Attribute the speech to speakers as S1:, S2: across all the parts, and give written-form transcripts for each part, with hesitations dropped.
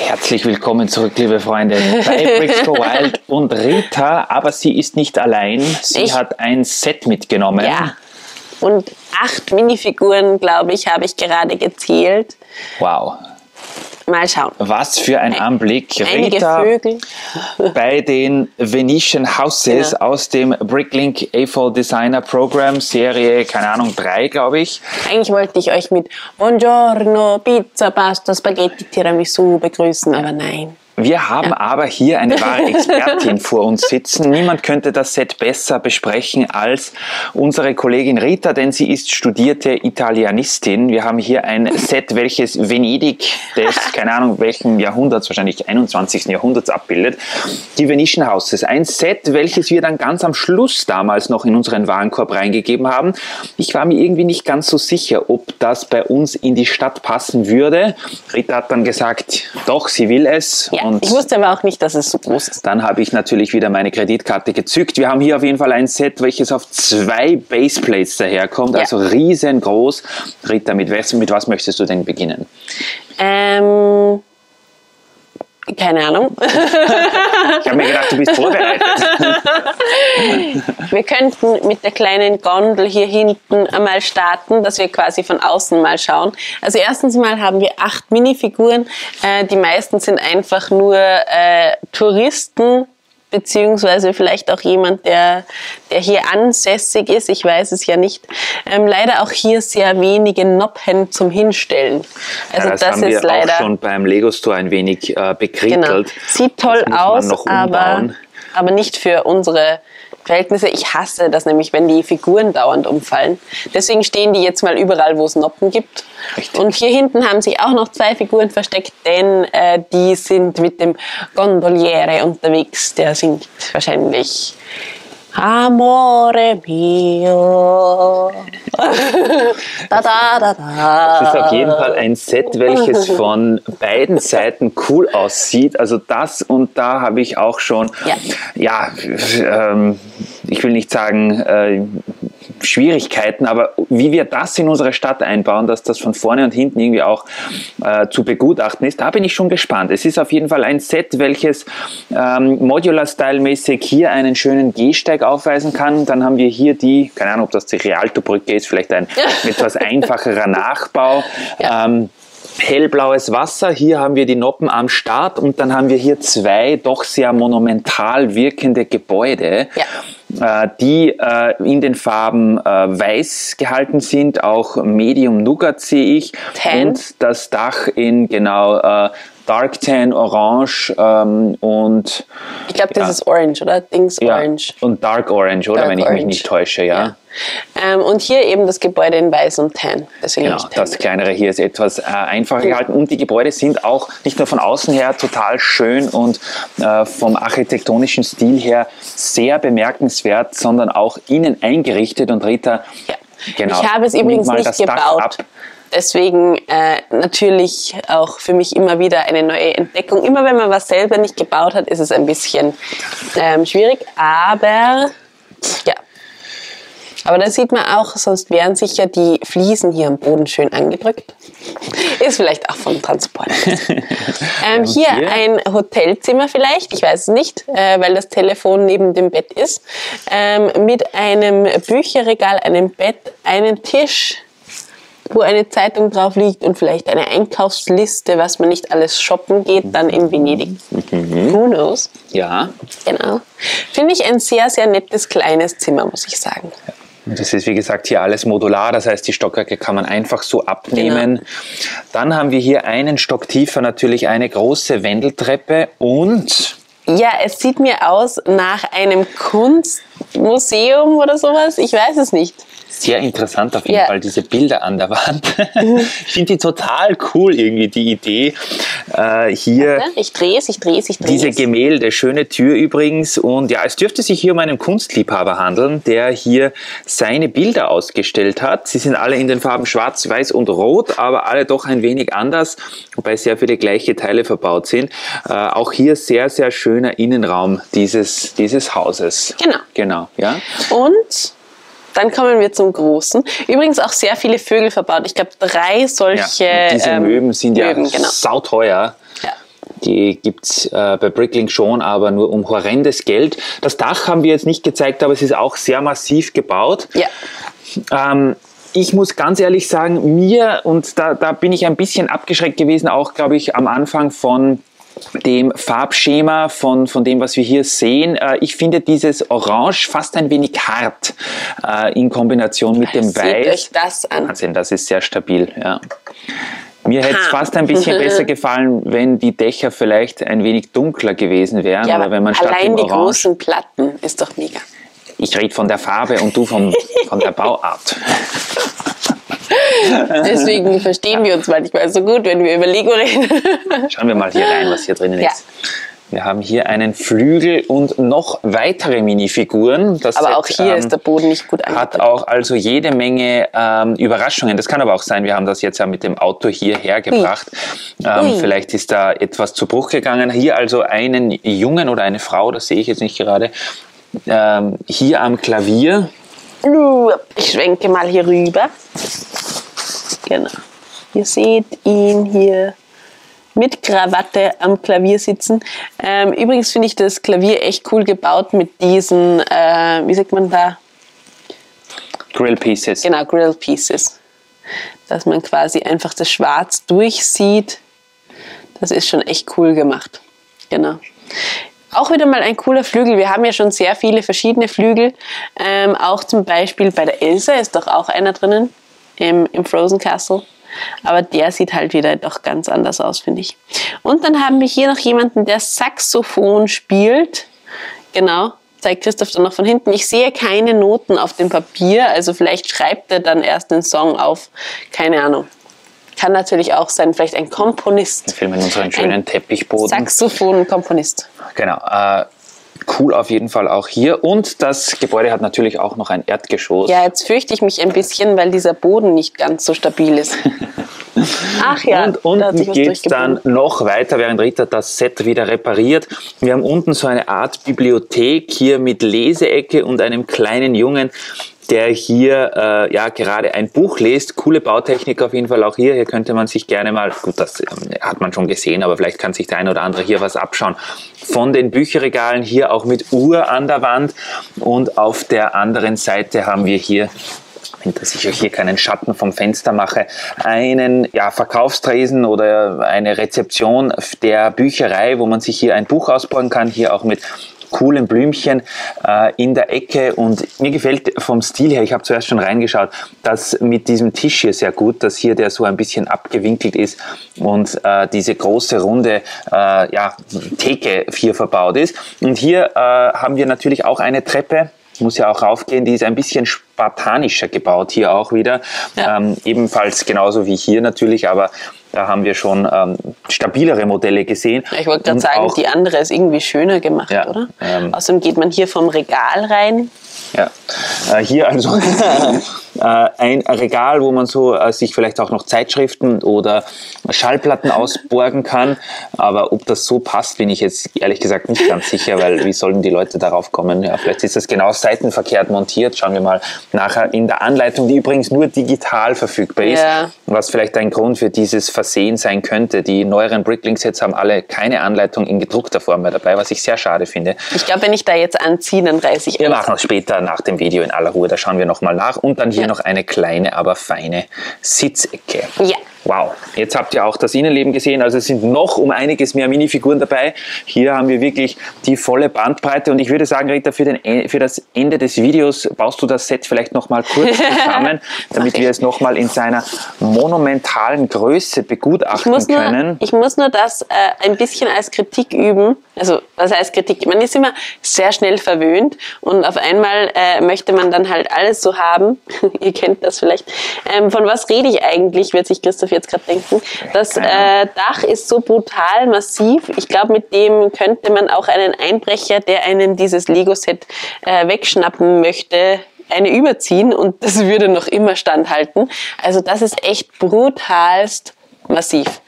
S1: Herzlich willkommen zurück, liebe Freunde, bei Bricks Go Wild und Rita, aber sie ist nicht allein, sie hat ein Set mitgenommen.
S2: Ja, und 8 Minifiguren, glaube ich, habe ich gerade gezählt.
S1: Wow.
S2: Mal schauen.
S1: Was für ein Anblick.
S2: Einige
S1: Rita
S2: Vögel.
S1: Bei den Venetian Houses aus dem Bricklink A4 Designer Program, Serie, keine Ahnung, 3, glaube ich.
S2: Eigentlich wollte ich euch mit Buongiorno, Pizza, Pasta, Spaghetti, Tiramisu begrüßen, aber nein.
S1: Wir haben aber hier eine wahre Expertin vor uns sitzen. Niemand könnte das Set besser besprechen als unsere Kollegin Rita, denn sie ist studierte Italianistin. Wir haben hier ein Set, welches Venedig des, keine Ahnung welchen Jahrhunderts, wahrscheinlich 21. Jahrhunderts abbildet. Die Venetian Houses. Ein Set, welches wir dann ganz am Schluss damals noch in unseren Warenkorb reingegeben haben. Ich war mir irgendwie nicht ganz so sicher, ob das bei uns in die Stadt passen würde. Rita hat dann gesagt, doch, sie will es.
S2: Ja.
S1: Und
S2: ich wusste aber auch nicht, dass es so groß ist.
S1: dann habe ich natürlich wieder meine Kreditkarte gezückt. Wir haben hier auf jeden Fall ein Set, welches auf 2 Baseplates daherkommt, also riesengroß. Rita, mit was möchtest du denn beginnen?
S2: Keine Ahnung.
S1: Ich habe mir gedacht, du bist vorbereitet.
S2: Wir könnten mit der kleinen Gondel hier hinten einmal starten, dass wir quasi von außen mal schauen. Also erstens mal haben wir 8 Minifiguren. Die meisten sind einfach nur Touristen, beziehungsweise vielleicht auch jemand, der hier ansässig ist. Ich weiß es ja nicht. Leider auch hier sehr wenige Noppen zum Hinstellen. Also
S1: Ja, das haben wir
S2: leider
S1: auch schon beim Lego Store ein wenig bekrittelt.
S2: Genau. Sieht toll aus, aber nicht für unsere Verhältnisse. Ich hasse das nämlich, wenn die Figuren dauernd umfallen. Deswegen stehen die jetzt mal überall, wo es Noppen gibt.
S1: Richtig.
S2: Und hier hinten haben sich auch noch 2 Figuren versteckt, denn die sind mit dem Gondoliere unterwegs. Der singt wahrscheinlich Amore mio. Da, da, da, da.
S1: Das ist auf jeden Fall ein Set, welches von beiden Seiten cool aussieht. Also das und da habe ich auch schon, ich will nicht sagen Schwierigkeiten, aber wie wir das in unsere Stadt einbauen, dass das von vorne und hinten irgendwie auch zu begutachten ist, da bin ich schon gespannt. Es ist auf jeden Fall ein Set, welches Modular-Style-mäßig hier einen schönen Gehsteig aufweisen kann. Dann haben wir hier die, keine Ahnung, ob das die Rialto-Brücke ist, vielleicht ein etwas einfacherer Nachbau. Ja. Hellblaues Wasser, hier haben wir die Noppen am Start und dann haben wir hier 2 doch sehr monumental wirkende Gebäude, die in den Farben weiß gehalten sind, auch Medium Nougat sehe ich.
S2: Tan.
S1: Und das Dach in Dark Tan, Orange und
S2: ich glaube, das ist Orange, oder? Orange.
S1: Und Dark Orange, oder? Wenn ich mich nicht täusche, ja.
S2: Und hier eben das Gebäude in Weiß und Tan. Deswegen
S1: genau, das kleinere hier ist etwas einfacher gehalten und die Gebäude sind auch nicht nur von außen her total schön und vom architektonischen Stil her sehr bemerkenswert, sondern auch innen eingerichtet. Und Rita, genau,
S2: ich habe es übrigens nicht gebaut. Deswegen natürlich auch für mich immer wieder eine neue Entdeckung. Immer wenn man was selber nicht gebaut hat, ist es ein bisschen schwierig. Aber ja. Aber da sieht man auch, sonst wären sicher die Fliesen hier am Boden schön angedrückt. Ist vielleicht auch vom Transport. Hier ein Hotelzimmer vielleicht, ich weiß es nicht, weil das Telefon neben dem Bett ist. Mit einem Bücherregal, einem Bett, einem Tisch, wo eine Zeitung drauf liegt und vielleicht eine Einkaufsliste, was man nicht alles shoppen geht, dann in Venedig. Who knows?
S1: Ja.
S2: Genau. Finde ich ein sehr, sehr nettes kleines Zimmer, muss ich sagen.
S1: Und das ist, wie gesagt, hier alles modular, das heißt, die Stockwerke kann man einfach so abnehmen. Genau. Dann haben wir hier einen Stock tiefer natürlich eine große Wendeltreppe und...
S2: Ja, es sieht mir aus nach einem Kunstmuseum oder sowas, ich weiß es nicht.
S1: Sehr interessant auf jeden Fall, diese Bilder an der Wand. Ich finde die total cool irgendwie, die Idee. Hier
S2: ich drehe es.
S1: Diese Gemälde, schöne Tür übrigens. Und ja, es dürfte sich hier um einen Kunstliebhaber handeln, der hier seine Bilder ausgestellt hat. Sie sind alle in den Farben Schwarz, Weiß und Rot, aber alle doch ein wenig anders, wobei sehr viele gleiche Teile verbaut sind. Auch hier sehr, sehr schöner Innenraum dieses Hauses. Genau, ja.
S2: Und dann kommen wir zum Großen. Übrigens auch sehr viele Vögel verbaut. Ich glaube 3 solche
S1: diese Möwen sind sauteuer.
S2: Ja.
S1: Die gibt es bei Bricklink schon, aber nur um horrendes Geld. Das Dach haben wir jetzt nicht gezeigt, aber es ist auch sehr massiv gebaut.
S2: Ja.
S1: Ich muss ganz ehrlich sagen, und da bin ich ein bisschen abgeschreckt gewesen, auch glaube ich am Anfang von dem Farbschema, von dem, was wir hier sehen. Ich finde dieses Orange fast ein wenig hart in Kombination mit dem Weiß.
S2: Seht euch das an.
S1: Wahnsinn, das ist sehr stabil, ja. Mir hätte es fast ein bisschen besser gefallen, wenn die Dächer vielleicht ein wenig dunkler gewesen wären.
S2: Ja,
S1: oder wenn man statt
S2: allein
S1: dem
S2: die
S1: Orange,
S2: großen Platten ist doch mega.
S1: Ich rede von der Farbe und du von der Bauart.
S2: Deswegen verstehen wir uns manchmal so gut, wenn wir über Lego reden.
S1: Schauen wir mal hier rein, was hier drinnen ist. Wir haben hier einen Flügel und noch weitere Minifiguren. Das
S2: aber
S1: Set,
S2: auch hier ist der Boden nicht gut
S1: angebracht. Hat
S2: angebracht.
S1: auch also jede Menge Überraschungen. Das kann aber auch sein, wir haben das jetzt ja mit dem Auto hierher gebracht. Vielleicht ist da etwas zu Bruch gegangen. Hier also einen Jungen oder eine Frau, das sehe ich jetzt nicht gerade, hier am Klavier.
S2: Ich schwenke mal hier rüber. Genau. Ihr seht ihn hier mit Krawatte am Klavier sitzen. Übrigens finde ich das Klavier echt cool gebaut mit diesen, wie sagt man da?
S1: Grill Pieces.
S2: Genau, Grill Pieces. Dass man quasi einfach das Schwarz durchsieht. Das ist schon echt cool gemacht. Genau. Auch wieder mal ein cooler Flügel. Wir haben ja schon sehr viele verschiedene Flügel. Auch zum Beispiel bei der Elsa ist doch auch einer drinnen im Frozen Castle. Aber der sieht halt wieder doch ganz anders aus, finde ich. Und dann haben wir hier noch jemanden, der Saxophon spielt. Genau, zeigt Christoph dann noch von hinten. Ich sehe keine Noten auf dem Papier, also vielleicht schreibt er dann erst den Song auf. Keine Ahnung. Kann natürlich auch sein, vielleicht ein Komponist.
S1: Wir filmen unseren schönen Teppichboden.
S2: Saxophon-Komponist.
S1: Genau. Cool auf jeden Fall auch hier. Und das Gebäude hat natürlich auch noch ein Erdgeschoss.
S2: Ja, jetzt fürchte ich mich ein bisschen, weil dieser Boden nicht ganz so stabil ist. Ach ja.
S1: Und unten geht es dann noch weiter, während Rita das Set wieder repariert. Wir haben unten so eine Art Bibliothek hier mit Leseecke und einem kleinen Jungen, der hier ja gerade ein Buch liest. Coole Bautechnik auf jeden Fall auch hier. Hier könnte man sich gerne mal, gut, das hat man schon gesehen, aber vielleicht kann sich der ein oder andere hier was abschauen. Von den Bücherregalen hier auch mit Uhr an der Wand. Und auf der anderen Seite haben wir hier, dass ich euch hier keinen Schatten vom Fenster mache, einen Verkaufstresen oder eine Rezeption der Bücherei, wo man sich hier ein Buch ausborgen kann. Hier auch mit coolen Blümchen in der Ecke, und mir gefällt vom Stil her, ich habe zuerst schon reingeschaut, dass mit diesem Tisch hier sehr gut, dass hier der so ein bisschen abgewinkelt ist und diese große runde Theke hier verbaut ist. Und hier haben wir natürlich auch eine Treppe, muss ja auch raufgehen, die ist ein bisschen spartanischer gebaut hier auch wieder. Ja. Ebenfalls genauso wie hier natürlich, aber da haben wir schon stabilere Modelle gesehen.
S2: Ich wollte gerade sagen, die andere ist irgendwie schöner gemacht, ja, oder? Außerdem geht man hier vom Regal rein.
S1: Ja, hier also ein Regal, wo man so sich vielleicht auch noch Zeitschriften oder Schallplatten ausborgen kann. Aber ob das so passt, bin ich jetzt ehrlich gesagt nicht ganz sicher, weil wie sollen die Leute darauf kommen? Ja, vielleicht ist das genau seitenverkehrt montiert. Schauen wir mal nachher in der Anleitung, die übrigens nur digital verfügbar ist, ja, was vielleicht ein Grund für dieses Versehen sein könnte. Die neueren Bricklink-Sets haben alle keine Anleitung in gedruckter Form mehr dabei, was ich sehr schade finde.
S2: Ich glaube, wenn ich da jetzt anziehe, dann reiße ich
S1: Wir machen das später nach dem Video in aller Ruhe, da schauen wir nochmal nach. Und dann hier noch eine kleine, aber feine Sitzecke.
S2: Ja.
S1: Wow, jetzt habt ihr auch das Innenleben gesehen, also es sind noch um einiges mehr Minifiguren dabei. Hier haben wir wirklich die volle Bandbreite, und ich würde sagen, Rita, für das Ende des Videos baust du das Set vielleicht noch mal kurz zusammen, damit wir es noch mal in seiner monumentalen Größe begutachten können.
S2: Ich muss nur das ein bisschen als Kritik üben. Also, was heißt Kritik? Man ist immer sehr schnell verwöhnt, und auf einmal möchte man dann halt alles so haben. Ihr kennt das vielleicht. Von was rede ich eigentlich, wird sich Christoph jetzt gerade denken. Das Dach ist so brutal massiv. Ich glaube, mit dem könnte man auch einen Einbrecher, der einen dieses Lego-Set wegschnappen möchte, eine überziehen, und das würde noch immer standhalten. Also das ist echt brutalst massiv.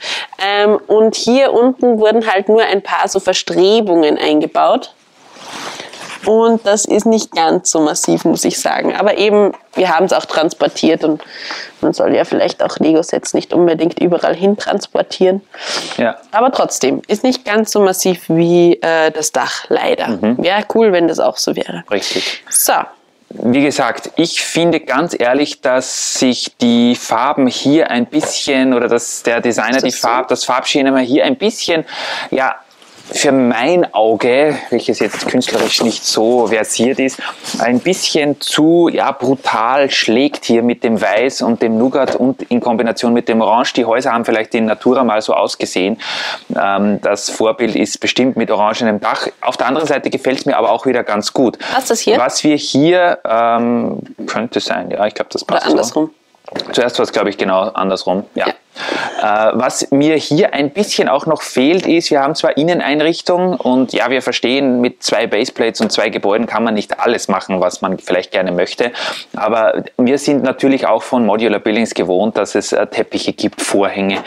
S2: Und hier unten wurden halt nur ein paar so Verstrebungen eingebaut. Und das ist nicht ganz so massiv, muss ich sagen. Aber eben, wir haben es auch transportiert und man soll ja vielleicht auch Lego-Sets nicht unbedingt überall hin transportieren.
S1: Ja.
S2: Aber trotzdem, ist nicht ganz so massiv wie das Dach, leider. Wäre cool, wenn das auch so wäre.
S1: Richtig.
S2: So.
S1: Wie gesagt, ich finde ganz ehrlich, dass sich die Farben hier ein bisschen, oder dass der Designer das Farbschema hier ein bisschen, ja, für mein Auge, welches jetzt künstlerisch nicht so versiert ist, ein bisschen zu brutal schlägt hier mit dem Weiß und dem Nougat und in Kombination mit dem Orange. Die Häuser haben vielleicht in Natura mal so ausgesehen. Das Vorbild ist bestimmt mit orangenem Dach. Auf der anderen Seite gefällt es mir aber auch wieder ganz gut.
S2: Was ist das hier?
S1: Was wir hier, könnte sein, ja, ich glaube, das passt.
S2: Oder andersrum.
S1: So. Zuerst war es, glaube ich, genau andersrum. Ja. Was mir hier ein bisschen auch noch fehlt, ist, wir haben zwar Inneneinrichtung und ja, wir verstehen, mit 2 Baseplates und 2 Gebäuden kann man nicht alles machen, was man vielleicht gerne möchte, aber wir sind natürlich auch von Modular Buildings gewohnt, dass es Teppiche gibt, Vorhänge,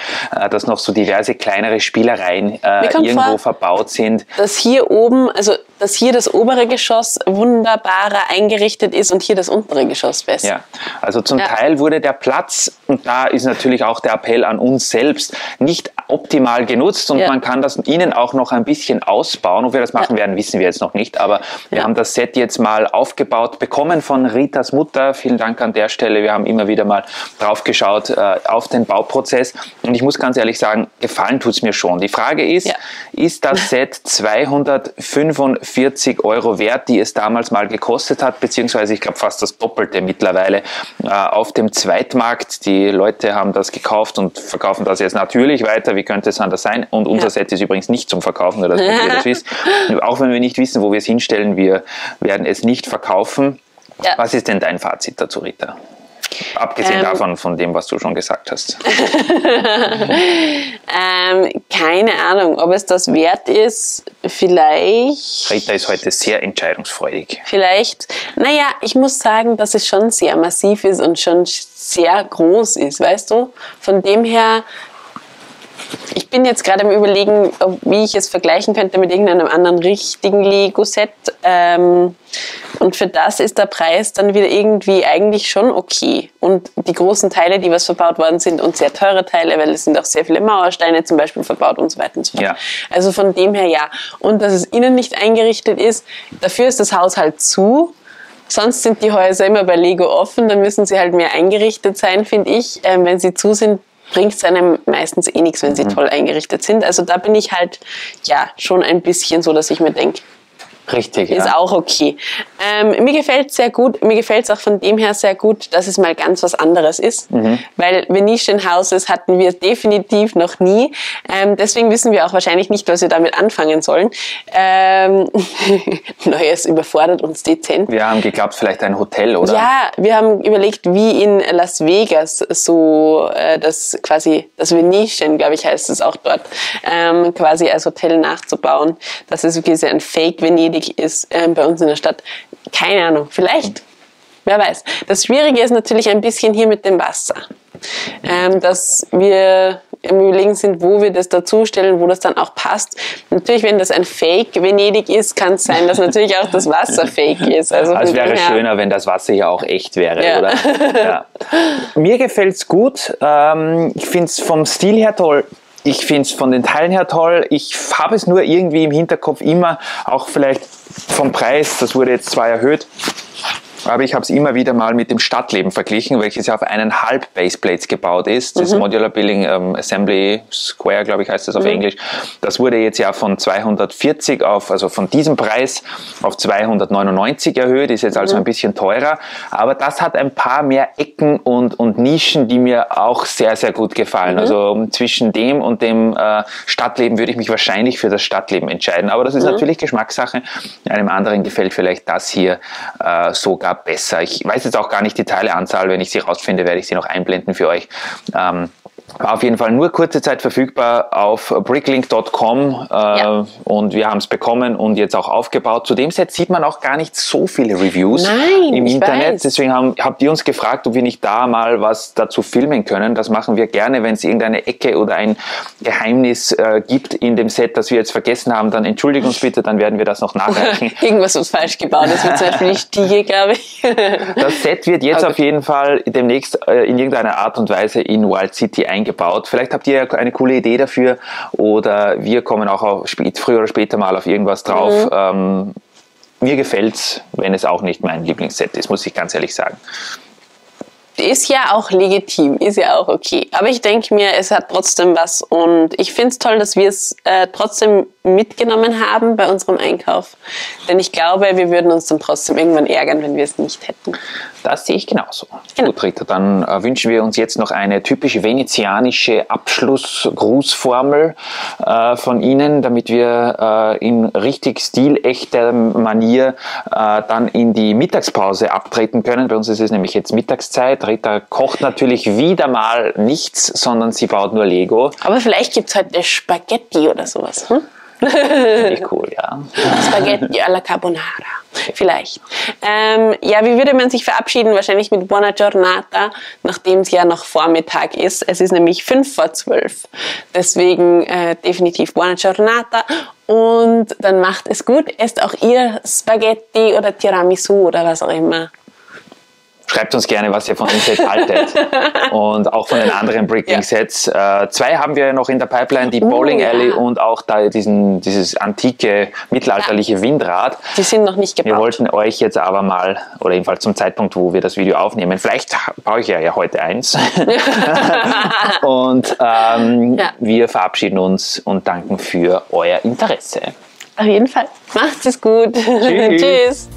S1: dass noch so diverse kleinere Spielereien irgendwo verbaut sind.
S2: Dass hier oben, also dass hier das obere Geschoss wunderbarer eingerichtet ist und hier das untere Geschoss besser.
S1: Ja, also zum Teil wurde der Platz, und da ist natürlich auch der Appell an uns selbst, nicht optimal genutzt und man kann das innen auch noch ein bisschen ausbauen. Ob wir das machen werden, wissen wir jetzt noch nicht, aber wir haben das Set jetzt mal aufgebaut bekommen von Ritas Mutter. Vielen Dank an der Stelle. Wir haben immer wieder mal drauf geschaut auf den Bauprozess und ich muss ganz ehrlich sagen, gefallen tut es mir schon. Die Frage ist, ist das Set 245 € wert, die es damals mal gekostet hat, beziehungsweise ich glaube fast das Doppelte mittlerweile auf dem Zweitmarkt. Die Leute haben das gekauft und verkaufen das jetzt natürlich weiter. Wie könnte es anders sein? Und unser Set ist übrigens nicht zum Verkaufen, nur dass ihr das wisst. Auch wenn wir nicht wissen, wo wir es hinstellen, wir werden es nicht verkaufen. Ja. Was ist denn dein Fazit dazu, Rita? Abgesehen davon, von dem, was du schon gesagt hast.
S2: Keine Ahnung, ob es das wert ist. Vielleicht.
S1: Rita ist heute sehr entscheidungsfreudig.
S2: Vielleicht. Naja, ich muss sagen, dass es schon sehr massiv ist und schon sehr groß ist, weißt du? Von dem her, ich bin jetzt gerade am Überlegen, wie ich es vergleichen könnte mit irgendeinem anderen richtigen Lego-Set. Und für das ist der Preis dann wieder irgendwie eigentlich schon okay. Und die großen Teile, die was verbaut worden sind, und sehr teure Teile, weil es sind auch sehr viele Mauersteine zum Beispiel verbaut und so weiter und so fort. Ja. Also von dem her ja. Und dass es innen nicht eingerichtet ist, dafür ist das Haus halt zu. Sonst sind die Häuser immer bei Lego offen, dann müssen sie halt mehr eingerichtet sein, finde ich. Wenn sie zu sind, bringt es einem meistens eh nichts, wenn sie toll eingerichtet sind. Also da bin ich halt schon ein bisschen so, dass ich mir denke,
S1: richtig,
S2: ist auch okay. Mir gefällt es sehr gut. Mir gefällt es auch von dem her sehr gut, dass es mal ganz was anderes ist. Weil Venetian Houses hatten wir definitiv noch nie. Deswegen wissen wir auch wahrscheinlich nicht, was wir damit anfangen sollen. Neues überfordert uns dezent.
S1: Wir haben geglaubt, vielleicht ein Hotel, oder?
S2: Ja, wir haben überlegt, wie in Las Vegas, so das Venetian, glaube ich, heißt es auch dort, quasi als Hotel nachzubauen. Das ist wirklich ein Fake-Venedig ist bei uns in der Stadt. Keine Ahnung, vielleicht. Wer weiß. Das Schwierige ist natürlich ein bisschen hier mit dem Wasser. Dass wir im Überlegen sind, wo wir das dazustellen, wo das dann auch passt. Natürlich, wenn das ein Fake-Venedig ist, kann es sein, dass natürlich auch das Wasser fake ist. Also
S1: es wäre schöner, wenn das Wasser ja auch echt wäre, oder? Ja. Mir gefällt es gut. Ich finde es vom Stil her toll. Ich finde es von den Teilen her toll. Ich habe es nur irgendwie im Hinterkopf immer, auch vielleicht vom Preis, das wurde jetzt zwar erhöht, aber ich habe es immer wieder mal mit dem Stadtleben verglichen, welches ja auf 1,5 Baseplates gebaut ist. Das Modular Building Assembly Square, glaube ich, heißt das auf Englisch. Das wurde jetzt ja von 240 also von diesem Preis auf 299 erhöht, ist jetzt also ein bisschen teurer. Aber das hat ein paar mehr Ecken und Nischen, die mir auch sehr, sehr gut gefallen. Also zwischen dem und dem Stadtleben würde ich mich wahrscheinlich für das Stadtleben entscheiden. Aber das ist natürlich Geschmackssache. Einem anderen gefällt vielleicht das hier sogar besser. Ich weiß jetzt auch gar nicht die Teileanzahl. Wenn ich sie rausfinde, werde ich sie noch einblenden für euch. War auf jeden Fall nur kurze Zeit verfügbar auf bricklink.com und wir haben es bekommen und jetzt auch aufgebaut. Zu dem Set sieht man auch gar nicht so viele Reviews im Internet. Weiß. Deswegen habt ihr uns gefragt, ob wir nicht da mal was dazu filmen können. Das machen wir gerne, wenn es irgendeine Ecke oder ein Geheimnis gibt in dem Set, das wir jetzt vergessen haben. Dann entschuldigt uns bitte, dann werden wir das noch nachreichen.
S2: Irgendwas ist falsch gebaut, das wird zum Beispiel die Stiege, glaube ich.
S1: Das Set wird jetzt auf jeden Fall demnächst in irgendeiner Art und Weise in Wild City eingebaut. Vielleicht habt ihr eine coole Idee dafür oder wir kommen auch früher oder später mal auf irgendwas drauf. Mir gefällt's, wenn es auch nicht mein Lieblingsset ist, muss ich ganz ehrlich sagen.
S2: Ist ja auch legitim, ist ja auch okay. Aber ich denke mir, es hat trotzdem was und ich finde es toll, dass wir es trotzdem mitgenommen haben bei unserem Einkauf. Denn ich glaube, wir würden uns dann trotzdem irgendwann ärgern, wenn wir es nicht hätten.
S1: Das sehe ich genauso. Genau. Gut, Rita, dann wünschen wir uns jetzt noch eine typisch venezianische Abschlussgrußformel von Ihnen, damit wir in richtig stilechter Manier dann in die Mittagspause abtreten können. Bei uns ist es nämlich jetzt Mittagszeit. Rita kocht natürlich wieder mal nichts, sondern sie baut nur Lego.
S2: Aber vielleicht gibt es heute Spaghetti oder sowas.
S1: Finde ich cool, ja.
S2: Spaghetti alla Carbonara. Vielleicht. Ja, wie würde man sich verabschieden? Wahrscheinlich mit Buona Giornata, nachdem es ja noch Vormittag ist. Es ist nämlich 11:55. Deswegen definitiv Buona Giornata. Und dann macht es gut. Esst auch ihr Spaghetti oder Tiramisu oder was auch immer.
S1: Schreibt uns gerne, was ihr von dem Set haltet und auch von den anderen Bricklink-Sets. 2 haben wir noch in der Pipeline, die Bowling Alley und auch da dieses antike, mittelalterliche Windrad.
S2: Die sind noch nicht gebaut.
S1: Wir wollten euch jetzt aber mal, oder jedenfalls zum Zeitpunkt, wo wir das Video aufnehmen, vielleicht baue ich ja heute eins. Und wir verabschieden uns und danken für euer Interesse.
S2: Auf jeden Fall. Macht es gut. Tschüss. Tschüss.